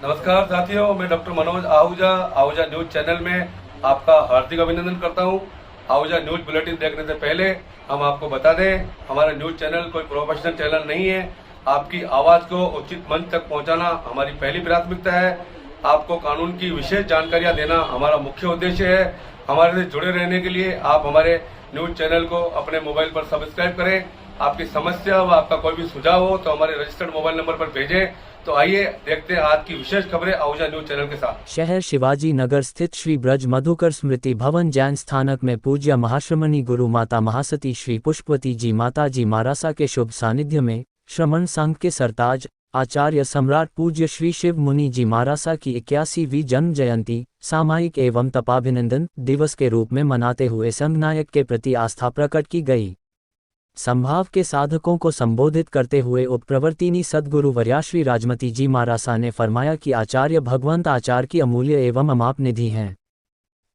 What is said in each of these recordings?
नमस्कार साथियों, मैं doctor Manoj Ahuja Ahuja news channel में आपका हार्दिक अभिनंदन करता हूं। आहूजा न्यूज बुलेटिन देखने से पहले हम आपको बता दें, हमारा न्यूज चैनल कोई प्रोफेशनल चैनल नहीं है। आपकी आवाज को उचित मंच तक पहुंचाना हमारी पहली प्राथमिकता है। आपको कानून की विशेष जानकारियां देना हमारा मुख्य उद्देश्य है। हमारे से जुड़े रहने के लिए आप हमारे न्यूज चैनल को अपने मोबाइल पर सब्सक्राइब करें। आपकी समस्या व आपका कोई भी सुझाव हो तो हमारे रजिस्टर्ड मोबाइल नंबर पर भेजें। तो आइए देखते हैं आज की विशेष खबरें आहूजा न्यूज चैनल के साथ। शहर शिवाजी नगर स्थित श्री ब्रज मधुकर स्मृति भवन जैन स्थानक में पूज्य महाश्रमणी गुरु माता महासती श्री पुष्पवती जी माता जी मारासा के शुभ सानिध्य में श्रमण संघ के सरताज आचार्य सम्राट पूज्य श्री शिव मुनि जी मारासा की 81वीं जन्म जयंती सामायिक एवं तपाभिनंदन दिवस के रूप में मनाते हुए संघनायक के प्रति आस्था प्रकट की गई। संभाव के साधकों को संबोधित करते हुए उपप्रवर्तिनी सद्गुरु वर्या श्री राजमती जी मारासा ने फरमाया कि आचार्य भगवंत आचार की अमूल्य एवं अमाप निधि हैं।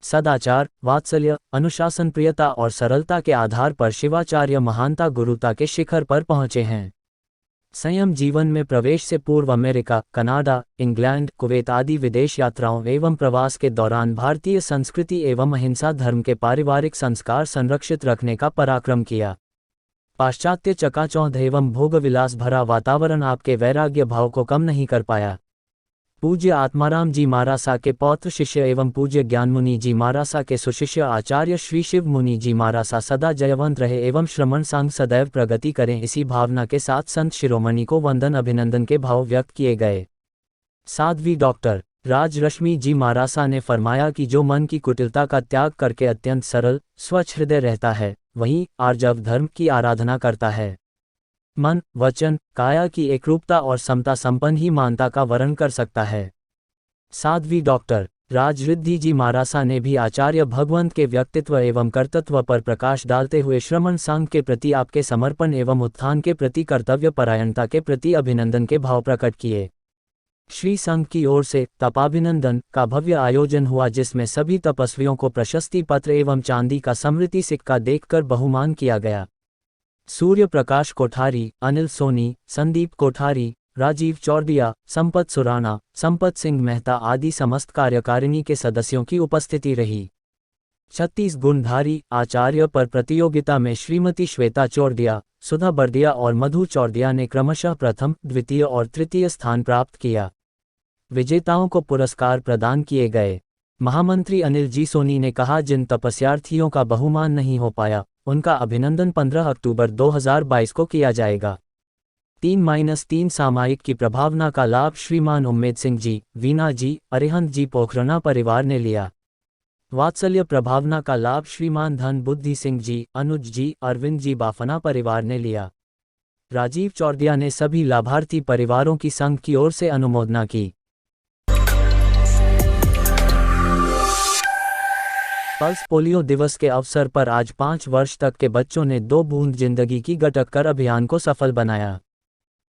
सदाचार, वात्सल्य, अनुशासन, प्रियता और सरलता के आधार पर शिवाचार्य महानता गुरुता के शिखर पर पहुंचे हैं। संयम जीवन में प्रवेश से पूर्व अमेरिका, कनाडा, इंग्लैंड, कुवैत आदि विदेश यात्राओं एवं प्रवास के दौरान भारतीय संस्कृति एवं अहिंसा धर्म के पारिवारिक संस्कार संरक्षित रखने का पराक्रम किया। पाश्चात्य चकाचौंध एवं भोगविलास भरा वातावरण आपके वैराग्य भाव को कम नहीं कर पाया। पूज्य आत्माराम जी मारासा के पौत्र शिष्य एवं पूज्य ज्ञानमुनि जी मारासा के सुशिष्य आचार्य श्री शिव मुनि जी मारासा सदा जयवंत रहे एवं श्रमण संघ सदैव प्रगति करें, इसी भावना के साथ संत शिरोमणि को वंदन अभिनंदन के भाव व्यक्त किए गए। साध्वी डॉक्टर राजरश्मि जी मारासा ने फरमाया कि जो मन की कुटिलता का त्याग करके अत्यंत सरल स्वच्छ हृदय रहता है, वही आर्जव धर्म की आराधना करता है। मन, वचन, काया की एकरूपता और समता संपन्न ही मानता का वर्ण कर सकता है। साध्वी डॉक्टर राजरिद्धि जी मारासा ने भी आचार्य भगवंत के व्यक्तित्व एवं कर्तृत्व पर प्रकाश डालते हुए श्रमण संघ के प्रति आपके समर्पण एवं उत्थान के प्रति कर्तव्य परायणता के प्रति अभिनंदन के भाव प्रकट किए। श्री संघ की ओर से तपाभिनंदन का भव्य आयोजन हुआ, जिसमें सभी तपस्वियों को प्रशस्ति पत्र एवं चांदी का स्मृति सिक्का देकर बहुमान किया गया। सूर्य प्रकाश कोठारी, अनिल सोनी, संदीप कोठारी, राजीव चौरदिया, संपत सुराना, संपत सिंह मेहता आदि समस्त कार्यकारिणी के सदस्यों की उपस्थिति रही। 36 गुणधारी आचार्य पर प्रतियोगिता में श्रीमती श्वेता चौरदिया, सुधा बर्दिया और मधु चौरदिया ने क्रमशः प्रथम, द्वितीय और तृतीय स्थान प्राप्त किया। विजेताओं को पुरस्कार प्रदान किए गए। महामंत्री अनिल जी सोनी ने कहा, जिन तपस्यार्थियों का बहुमान नहीं हो पाया उनका अभिनंदन 15 अक्टूबर 2022 को किया जाएगा। 3-3 सामायिक की प्रभावना का लाभ श्रीमान उम्मेद सिंह जी, वीना जी, अरिहंत जी पोखरना परिवार ने लिया। वात्सल्य प्रभावना का लाभ श्रीमान धन बुद्धि सिंह जी, अनुज जी, अरविंद जी बाफना परिवार ने लिया। राजीव चौरदिया ने सभी लाभार्थी परिवारों की संघ की ओर से अनुमोदना की। पल्स पोलियो दिवस के अवसर पर आज 5 वर्ष तक के बच्चों ने 2 बूंद जिंदगी की गटक कर अभियान को सफल बनाया।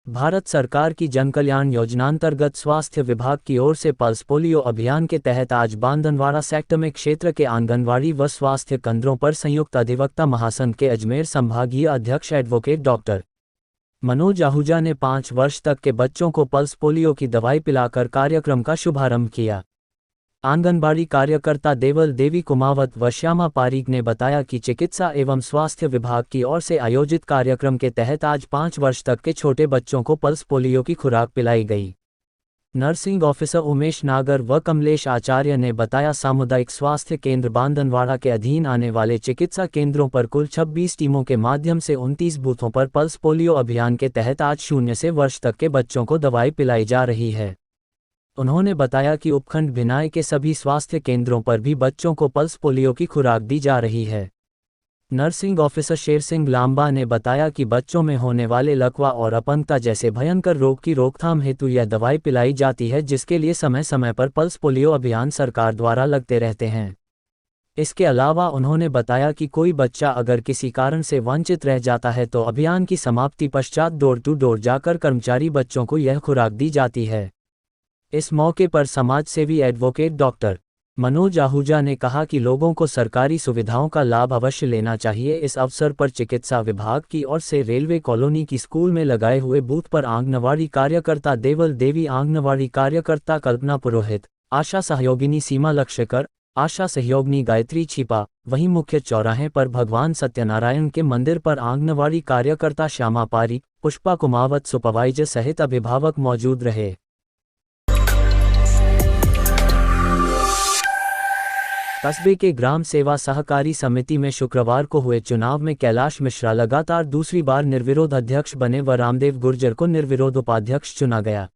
भारत सरकार की जनकल्याण योजनांतर्गत स्वास्थ्य विभाग की ओर से पल्स पोलियो अभियान के तहत आज बांदनवाड़ा सेक्टर में क्षेत्र के आंगनवाड़ी व स्वास्थ्य केंद्रों पर संयुक्त अधिवक्ता महासंघ के अजमेर संभागीय अध्यक्ष एडवोकेट डॉक्टर मनोज आहूजा ने 5 वर्ष तक के बच्चों को पल्स पोलियो की दवाई पिलाकर कार्यक्रम का शुभारंभ किया। आंगनबाड़ी कार्यकर्ता देवल देवी कुमावत व श्यामा पारीक ने बताया कि चिकित्सा एवं स्वास्थ्य विभाग की ओर से आयोजित कार्यक्रम के तहत आज 5 वर्ष तक के छोटे बच्चों को पल्स पोलियो की खुराक पिलाई गई। नर्सिंग ऑफिसर उमेश नागर व कमलेश आचार्य ने बताया, सामुदायिक स्वास्थ्य केंद्र बांदनवाड़ा के अधीन आने वाले चिकित्सा केंद्रों पर कुल 26 टीमों के माध्यम से 29 बूथों पर पल्स पोलियो अभियान के तहत आज 0 से वर्ष तक के बच्चों को दवाई पिलाई जा रही है। उन्होंने बताया कि उपखंड भिनाई के सभी स्वास्थ्य केंद्रों पर भी बच्चों को पल्स पोलियो की खुराक दी जा रही है। नर्सिंग ऑफिसर शेर सिंह लांबा ने बताया कि बच्चों में होने वाले लकवा और अपंगता जैसे भयंकर रोग की रोकथाम हेतु यह दवाई पिलाई जाती है, जिसके लिए समय समय पर पल्स पोलियो अभियान सरकार द्वारा लगते रहते हैं। इसके अलावा उन्होंने बताया कि कोई बच्चा अगर किसी कारण से वंचित रह जाता है तो अभियान की समाप्ति पश्चात डोर टू डोर जाकर कर्मचारी बच्चों को यह खुराक दी जाती है। इस मौके पर समाज सेवी एडवोकेट डॉक्टर मनोज आहूजा ने कहा कि लोगों को सरकारी सुविधाओं का लाभ अवश्य लेना चाहिए। इस अवसर पर चिकित्सा विभाग की ओर से रेलवे कॉलोनी की स्कूल में लगाए हुए बूथ पर आंगनवाड़ी कार्यकर्ता देवल देवी, आंगनवाड़ी कार्यकर्ता कल्पना पुरोहित, आशा सहयोगिनी सीमा लक्ष्यकर, आशा सहयोगिनी गायत्री छिपा, वहीं मुख्य चौराहे पर भगवान सत्यनारायण के मंदिर पर आंगनवाड़ी कार्यकर्ता श्यामा पारी, पुष्पा कुमावत सुपरवाइजर सहित अभिभावक मौजूद रहे। कस्बे के ग्राम सेवा सहकारी समिति में शुक्रवार को हुए चुनाव में कैलाश मिश्रा लगातार दूसरी बार निर्विरोध अध्यक्ष बने व रामदेव गुर्जर को निर्विरोध उपाध्यक्ष चुना गया।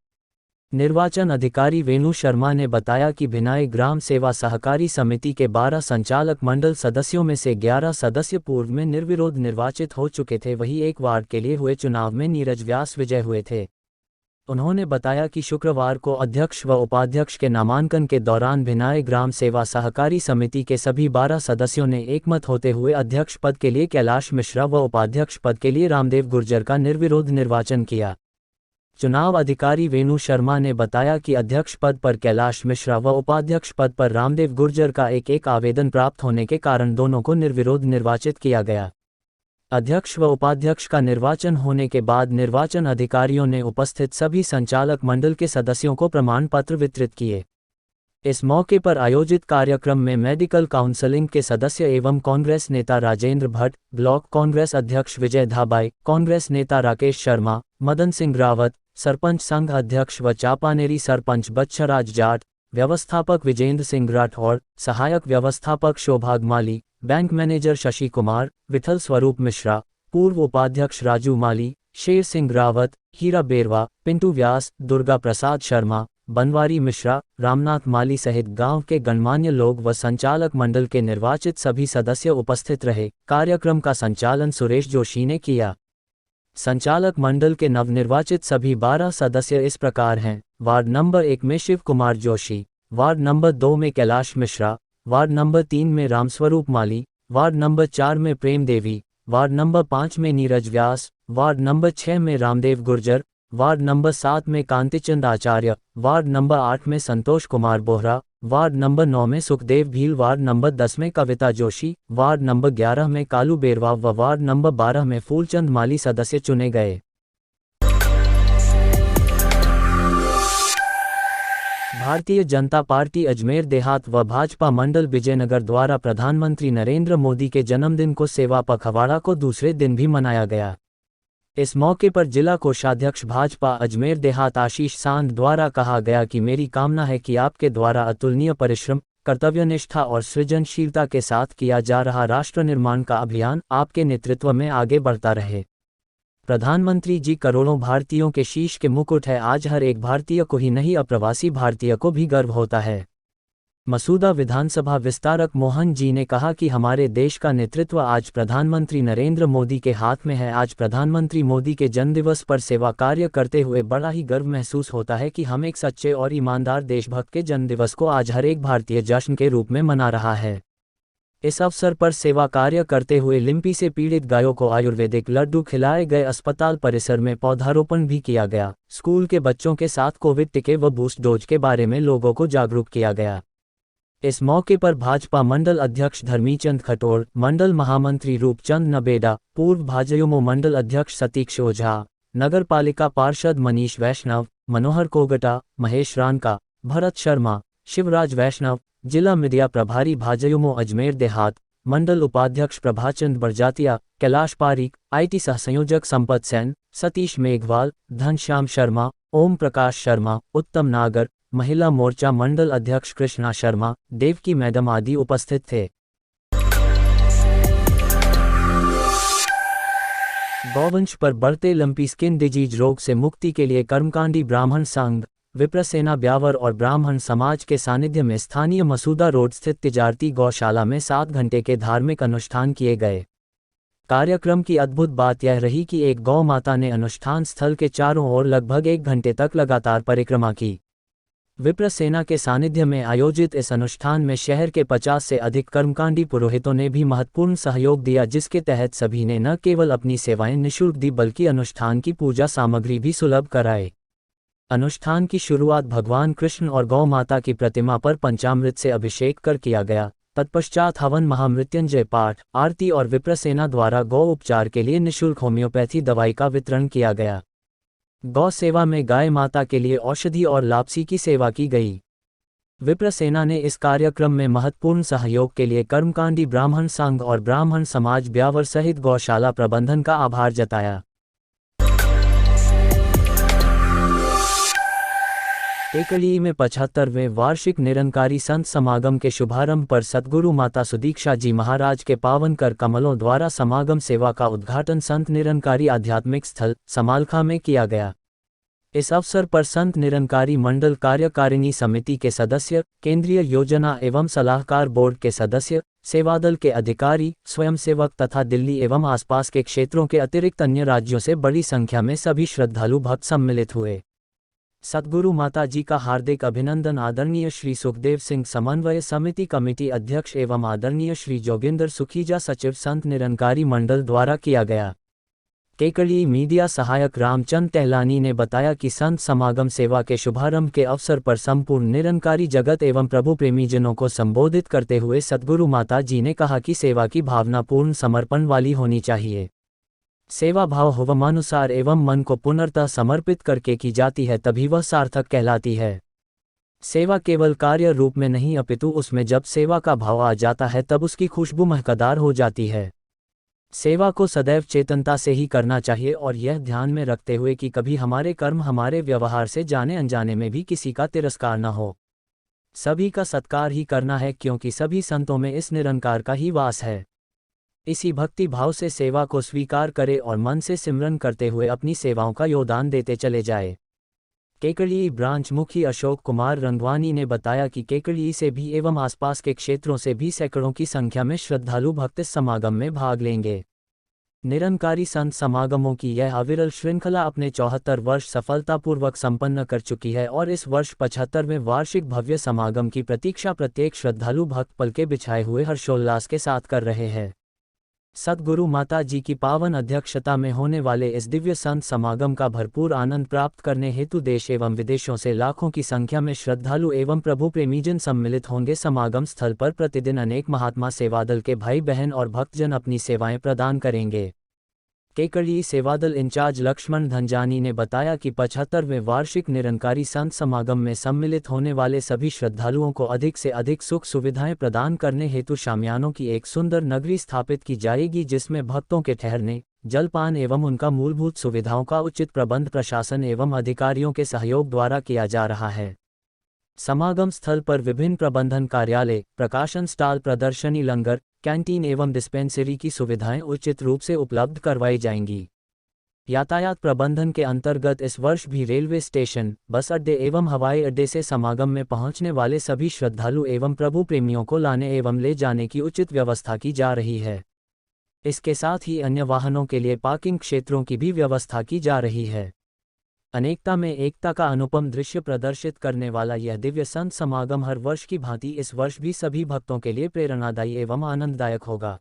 निर्वाचन अधिकारी वेणु शर्मा ने बताया कि भिनाई ग्राम सेवा सहकारी समिति के 12 संचालक मंडल सदस्यों में से 11 सदस्य पूर्व में निर्विरोध निर्वाचित हो चुके थे, वहीं एक वार्ड के लिए हुए चुनाव में नीरज व्यास विजय हुए थे। उन्होंने बताया कि शुक्रवार को अध्यक्ष व उपाध्यक्ष के नामांकन के दौरान भिनाई ग्राम सेवा सहकारी समिति के सभी 12 सदस्यों ने एकमत होते हुए अध्यक्ष पद के लिए कैलाश मिश्रा व उपाध्यक्ष पद के लिए रामदेव गुर्जर का निर्विरोध निर्वाचन किया। चुनाव अधिकारी वेणु शर्मा ने बताया कि अध्यक्ष पद पर कैलाश मिश्रा व उपाध्यक्ष पद पर रामदेव गुर्जर का एक आवेदन प्राप्त होने के कारण दोनों को निर्विरोध निर्वाचित किया गया। अध्यक्ष व उपाध्यक्ष का निर्वाचन होने के बाद निर्वाचन अधिकारियों ने उपस्थित सभी संचालक मंडल के सदस्यों को प्रमाण पत्र वितरित किए। इस मौके पर आयोजित कार्यक्रम में मेडिकल काउंसलिंग के सदस्य एवं कांग्रेस नेता राजेंद्र भट्ट, ब्लॉक कांग्रेस अध्यक्ष विजय धाबाई, कांग्रेस नेता राकेश शर्मा, मदन सिंह रावत, सरपंच संघ अध्यक्ष व चापानेरी सरपंच बच्चराज जाट, व्यवस्थापक विजेंद्र सिंह राठौड़, सहायक व्यवस्थापक शोभाग माली, बैंक मैनेजर शशि कुमार, विठल स्वरूप मिश्रा, पूर्व उपाध्यक्ष राजू माली, शेर सिंह रावत, हीरा बेरवा, पिंटू व्यास, दुर्गा प्रसाद शर्मा, बनवारी मिश्रा, रामनाथ माली सहित गांव के गणमान्य लोग व संचालक मंडल के निर्वाचित सभी सदस्य उपस्थित रहे। कार्यक्रम का संचालन सुरेश जोशी ने किया। संचालक मंडल के नवनिर्वाचित सभी 12 सदस्य इस प्रकार हैं: वार्ड नंबर 1 में शिव कुमार जोशी, वार्ड नंबर 2 में कैलाश मिश्रा, वार्ड नंबर 3 में रामस्वरूप माली, वार्ड नंबर 4 में प्रेम देवी, वार्ड नंबर 5 में नीरज व्यास, वार्ड नंबर 6 में रामदेव गुर्जर, वार्ड नंबर 7 में कांतिचंद आचार्य, वार्ड नंबर 8 में संतोष कुमार बोहरा, वार्ड नंबर 9 में सुखदेव भील, वार्ड नंबर 10 में कविता जोशी, वार्ड नंबर 11 में कालू बेरवा व वार्ड नंबर 12 में फूलचंद माली सदस्य चुने गए। भारतीय जनता पार्टी अजमेर देहात व भाजपा मंडल विजयनगर द्वारा प्रधानमंत्री नरेंद्र मोदी के जन्मदिन को सेवा पखवाड़ा को दूसरे दिन भी मनाया गया। इस मौके पर जिला कोषाध्यक्ष भाजपा अजमेर देहात आशीष सांध द्वारा कहा गया कि मेरी कामना है कि आपके द्वारा अतुलनीय परिश्रम, कर्तव्यनिष्ठा और सृजनशीलता के साथ किया जा रहा राष्ट्र निर्माण का अभियान आपके नेतृत्व में आगे बढ़ता रहे। प्रधानमंत्री जी करोड़ों भारतीयों के शीश के मुकुट है। आज हर एक भारतीय को ही नहीं, अप्रवासी भारतीय को भी गर्व होता है। मसूदा विधानसभा विस्तारक मोहन जी ने कहा कि हमारे देश का नेतृत्व आज प्रधानमंत्री नरेंद्र मोदी के हाथ में है। आज प्रधानमंत्री मोदी के जन्मदिवस पर सेवा कार्य करते हुए बड़ा ही गर्व महसूस होता है कि हम एक सच्चे और ईमानदार देशभक्त के जन्मदिवस को आज हर एक भारतीय जश्न के रूप में मना रहा है। इस अवसर पर सेवा कार्य करते हुए लिम्पी से पीड़ित गायों को आयुर्वेदिक लड्डू खिलाए गए। अस्पताल परिसर में पौधारोपण भी किया गया। स्कूल के बच्चों के साथ कोविड टीके व बूस्ट डोज के बारे में लोगों को जागरूक किया गया। इस मौके पर भाजपा मंडल अध्यक्ष धर्मीचंद खटोर, मंडल महामंत्री रूपचंद नबेडा, पूर्व भाजयुमो मंडल अध्यक्ष सतीश ओझा, नगर पालिका पार्षद मनीष वैष्णव, मनोहर कोगटा, महेश रानका, भरत शर्मा, शिवराज वैष्णव, जिला मीडिया प्रभारी भाजयुमो अजमेर देहात, मंडल उपाध्यक्ष प्रभाचंद बरजातिया, कैलाश पारीक, IT सहसंयोजक संपत सेन, सतीश मेघवाल, धनश्याम शर्मा, ओम प्रकाश शर्मा, उत्तम नागर, महिला मोर्चा मंडल अध्यक्ष कृष्णा शर्मा, देवकी मैडम आदि उपस्थित थे। गौवंश पर बढ़ते लंपी स्किन डिजीज रोग से मुक्ति के लिए कर्मकांडी ब्राह्मण संघ, विप्रसेना ब्यावर और ब्राह्मण समाज के सानिध्य में स्थानीय मसूदा रोड स्थित तिजारती गौशाला में 7 घंटे के धार्मिक अनुष्ठान किए गए। कार्यक्रम की अद्भुत बात यह रही कि एक गौ माता ने अनुष्ठान स्थल के चारों ओर लगभग 1 घंटे तक लगातार परिक्रमा की। विप्रसेना के सानिध्य में आयोजित इस अनुष्ठान में शहर के 50 से अधिक कर्मकांडी पुरोहितों ने भी महत्वपूर्ण सहयोग दिया, जिसके तहत सभी ने न केवल अपनी सेवाएं निःशुल्क दी बल्कि अनुष्ठान की पूजा सामग्री भी सुलभ कराए। अनुष्ठान की शुरुआत भगवान कृष्ण और गौ माता की प्रतिमा पर पंचामृत से अभिषेक कर किया गया। तत्पश्चात हवन, महामृत्युंजय पाठ, आरती और विप्रसेना द्वारा गौ उपचार के लिए निःशुल्क होम्योपैथी दवाई का वितरण किया गया। गौ सेवा में गाय माता के लिए औषधि और लापसी की सेवा की गई। विप्रसेना ने इस कार्यक्रम में महत्वपूर्ण सहयोग के लिए कर्मकांडी ब्राह्मण संघ और ब्राह्मण समाज ब्यावर सहित गौशाला प्रबंधन का आभार जताया। टेकली में 75वें वार्षिक निरंकारी संत समागम के शुभारंभ पर सद्गुरु माता सुदीक्षा जी महाराज के पावन कर कमलों द्वारा समागम सेवा का उद्घाटन संत निरंकारी आध्यात्मिक स्थल समालखा में किया गया। इस अवसर पर संत निरंकारी मंडल कार्यकारिणी समिति के सदस्य, केंद्रीय योजना एवं सलाहकार बोर्ड के सदस्य, सेवादल के अधिकारी, स्वयंसेवक तथा दिल्ली एवं आसपास के क्षेत्रों के अतिरिक्त अन्य राज्यों से बड़ी संख्या में सभी श्रद्धालु भक्त सम्मिलित हुए। सद्गुरु माता जी का हार्दिक अभिनंदन आदरणीय श्री सुखदेव सिंह समन्वय समिति कमेटी अध्यक्ष एवं आदरणीय श्री जोगिंदर सुखीजा सचिव संत निरंकारी मंडल द्वारा किया गया। केकड़ी मीडिया सहायक रामचंद टहलानी ने बताया कि संत समागम सेवा के शुभारंभ के अवसर पर संपूर्ण निरंकारी जगत एवं प्रभु प्रेमीजनों को संबोधित करते हुए सद्गुरु माता जी ने कहा कि सेवा की भावना पूर्ण समर्पण वाली होनी चाहिए। सेवा भाव होवमानुसार एवं मन को पूर्णतः समर्पित करके की जाती है तभी वह सार्थक कहलाती है। सेवा केवल कार्य रूप में नहीं अपितु उसमें जब सेवा का भाव आ जाता है तब उसकी खुशबू महकदार हो जाती है। सेवा को सदैव चेतनता से ही करना चाहिए और यह ध्यान में रखते हुए कि कभी हमारे कर्म हमारे व्यवहार से जाने अनजाने में भी किसी का तिरस्कार न हो। सभी का सत्कार ही करना है क्योंकि सभी संतों में इस निरंकार का ही वास है। इसी भक्ति भाव से सेवा को स्वीकार करे और मन से सिमरन करते हुए अपनी सेवाओं का योगदान देते चले जाए। केकड़ी ब्रांच मुखी अशोक कुमार रंगवानी ने बताया कि केकड़ी से भी एवं आसपास के क्षेत्रों से भी सैकड़ों की संख्या में श्रद्धालु भक्त इस समागम में भाग लेंगे। निरंकारी संत समागमों की यह अविरल श्रृंखला अपने 74 वर्ष सफलतापूर्वक संपन्न कर चुकी है और इस वर्ष 75वें वार्षिक भव्य समागम की प्रतीक्षा प्रत्येक श्रद्धालु भक्त पलके बिछाए हुए हर्षोल्लास के साथ कर रहे हैं। सद्गुरु माता जी की पावन अध्यक्षता में होने वाले इस दिव्य संत समागम का भरपूर आनंद प्राप्त करने हेतु देश एवं विदेशों से लाखों की संख्या में श्रद्धालु एवं प्रभु प्रेमीजन सम्मिलित होंगे। समागम स्थल पर प्रतिदिन अनेक महात्मा सेवादल के भाई बहन और भक्तजन अपनी सेवाएं प्रदान करेंगे। केकड़ी सेवादल इंचार्ज लक्ष्मण धनजानी ने बताया कि 75वें वार्षिक निरंकारी संत समागम में सम्मिलित होने वाले सभी श्रद्धालुओं को अधिक से अधिक सुख सुविधाएं प्रदान करने हेतु शामियानों की एक सुंदर नगरी स्थापित की जाएगी, जिसमें भक्तों के ठहरने, जलपान एवं उनका मूलभूत सुविधाओं का उचित प्रबंध प्रशासन एवं अधिकारियों के सहयोग द्वारा किया जा रहा है। समागम स्थल पर विभिन्न प्रबंधन कार्यालय, प्रकाशन स्टॉल, प्रदर्शनी, लंगर, कैंटीन एवं डिस्पेंसरी की सुविधाएं उचित रूप से उपलब्ध करवाई जाएंगी। यातायात प्रबंधन के अंतर्गत इस वर्ष भी रेलवे स्टेशन, बस अड्डे एवं हवाई अड्डे से समागम में पहुंचने वाले सभी श्रद्धालु एवं प्रभु प्रेमियों को लाने एवं ले जाने की उचित व्यवस्था की जा रही है। इसके साथ ही अन्य वाहनों के लिए पार्किंग क्षेत्रों की भी व्यवस्था की जा रही है। अनेकता में एकता का अनुपम दृश्य प्रदर्शित करने वाला यह दिव्य संत समागम हर वर्ष की भांति इस वर्ष भी सभी भक्तों के लिए प्रेरणादायी एवं आनंददायक होगा।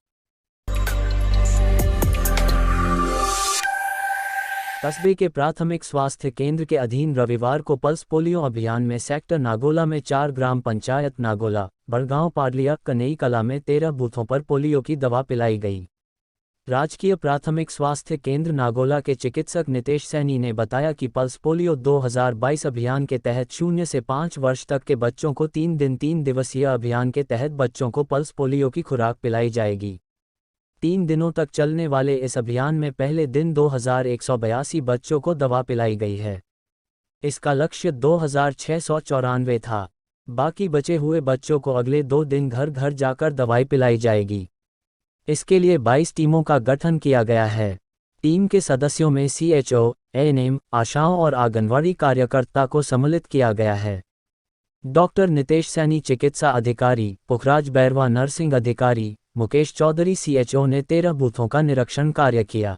कस्बे के प्राथमिक स्वास्थ्य केंद्र के अधीन रविवार को पल्स पोलियो अभियान में सेक्टर नागोला में 4 ग्राम पंचायत नागोला, बड़गांव, पाडलिया, कनई कला में 13 बूथों पर पोलियो की दवा पिलाई गई। राजकीय प्राथमिक स्वास्थ्य केंद्र नागोला के चिकित्सक नितेश सैनी ने बताया कि पल्स पोलियो 2022 अभियान के तहत 0 से 5 वर्ष तक के बच्चों को 3 दिवसीय अभियान के तहत बच्चों को पल्स पोलियो की खुराक पिलाई जाएगी। 3 दिनों तक चलने वाले इस अभियान में पहले दिन 2182 बच्चों को दवा पिलाई गई है। इसका लक्ष्य 2694 था। बाकी बचे हुए बच्चों को अगले 2 दिन घर घर जाकर दवाई पिलाई जाएगी। इसके लिए 22 टीमों का गठन किया गया है। टीम के सदस्यों में CHO, ANM, आशाओं और आंगनवाड़ी कार्यकर्ता को सम्मिलित किया गया है। डॉक्टर नितेश सैनी चिकित्सा अधिकारी, पुखराज बैरवा नर्सिंग अधिकारी, मुकेश चौधरी CHO ने 13 बूथों का निरीक्षण कार्य किया।